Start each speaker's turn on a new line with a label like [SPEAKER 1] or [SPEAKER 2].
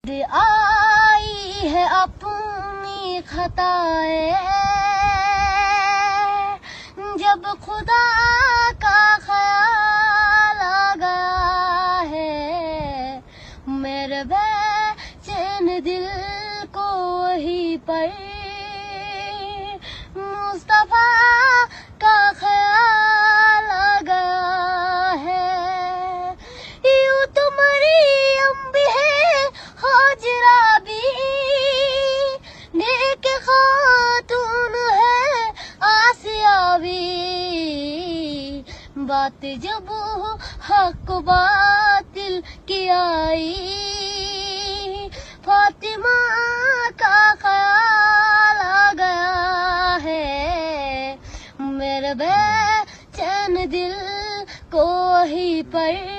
[SPEAKER 1] आई है अपनी खताएं, जब खुदा का ख्याल आ गया है मेरे बेचैन दिल को ही पर मुस्तफा का ख्याल आ गया है। यूं तो मरियम भी है हाजरा भी, नेक खातून है आसिया भी, बात जब हक बातिल की आई फातिमा का ख्याल आ गया है मेरे बेचैन दिल को ही पर